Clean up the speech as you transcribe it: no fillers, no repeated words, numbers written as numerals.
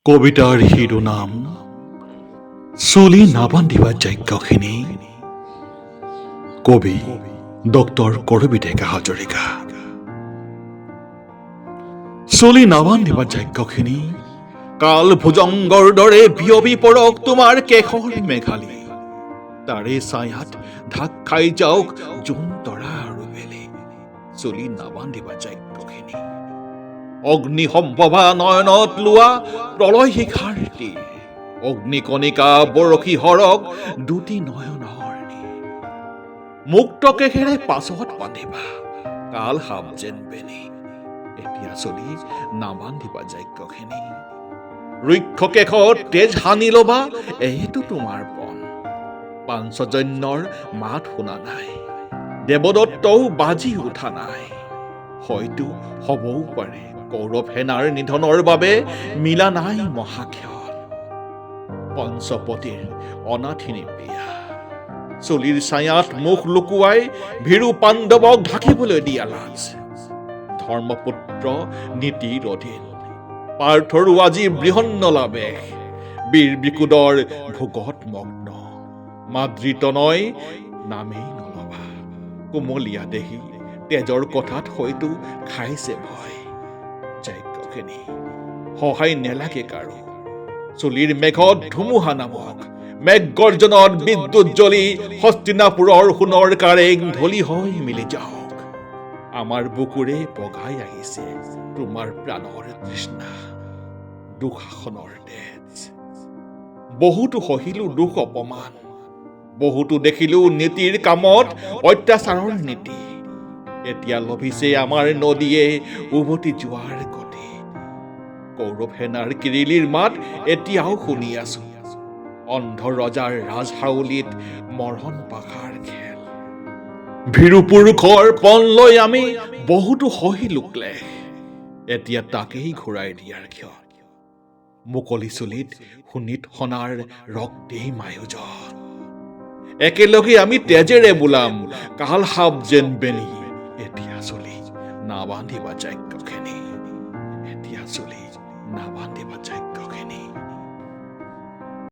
কবিতাৰ শিৰোনাম চুলি নাবান্ধিবা যজ্ঞখিনি। কবি ডক্টৰ কৰবী ডেকা হাজৰিকা। চুলি নাবান্ধিবা যজ্ঞখিনি, কাল ভুজংগৰ দৰে বিয়বি পৰক তোমাৰ কেশৰ মেঘালী। তাৰে ছায়াত ঢাক খাই যাওক জোন তৰা আৰু বেলি। চুলি নাবান্ধিবা যজ্ঞখিনি। অগ্নিসম্ভৱা নয়নত লোৱা প্ৰলয় শিখাৰ তীৰ, অগ্নিকণিকা বৰশী হৰক দুটি নয়নৰ নীৰ। মুক্ত কেশেৰে পাছত বান্ধিবা কাল সাপ যেন বেনি। এতিয়া চলি নাবান্ধিবা যজ্ঞখিনি। ৰুক্ষ কেশত তেজ সানি ল'বা, এইটো তোমাৰ পণ। পাঞ্চজন্যৰ মাত শুনা নাই, দেৱদত্তও বাজি উঠা নাই। হয়তো হ'বও পাৰে কৌৰৱ সেনাৰ নিধনৰ বাবে মিলা নাই মহাক্ষণ। পঞ্চপতিৰ অনাথিনী প্ৰিয়া, চুলিৰ ছায়াত মুখ লুকুৱাই ভীৰু পাণ্ডৱক ঢাকিবলৈ দিয়া লাজ। ধৰ্মপুত্ৰ নীতিৰ অধীন, পাৰ্থৰো আজি বৃহন্নলাবেশ। বীৰ বিকুদৰ ভোগত মগ্ন, মাতৃতনয় নামেই নলবা। কোমলীয়া দেহী তেজৰ কথাত হয়তো খাইছে ভয়। যজ্ঞখিনি সহায় নেলাগে কাৰো, চুলিৰ মেঘত ধুমুহা নামক। মেঘ গৰ্জনত বিদ্যুৎ জ্বলি হস্তিনাপুৰৰ সোণৰ কাৰেং ঢলি হৈ মিলি যাওক। আমাৰ বুকুৰে বগাই আহিছে তোমাৰ প্ৰাণৰ তৃষ্ণা, দুঃশাসনৰ তেজ। বহুতো সহিলো দুখ অপমান, বহুতো দেখিলো নীতিৰ কামত অত্যাচাৰৰ নীতি। এতিয়া লভিছে আমাৰ নদীয়ে উভতি যোৱাৰ গতি। কৌৰৱ সেনাৰ কিৰিলিৰ মাত এতিয়াও শুনি আছো, অন্ধ ৰজাৰ ৰাজহাউলিত মৰণ পাশাৰ খেল। ভীৰু পুৰুষৰ পণ লৈ আমি বহুতো সহিলো ক্লেশ, এতিয়া তাকেই ঘূৰাই দিয়াৰ ক্ষণ। মুকলি চুলিত সোণিত সনাৰ ৰক্তেই মায়োজন, একেলগে আমি তেজেৰে বোলাম কাল সাপ যেন বেনি। এতিয়া চলি নাবান্ধিবা যজ্ঞখিনি, এতিয়া চলি নাবান্ধিবা যজ্ঞ।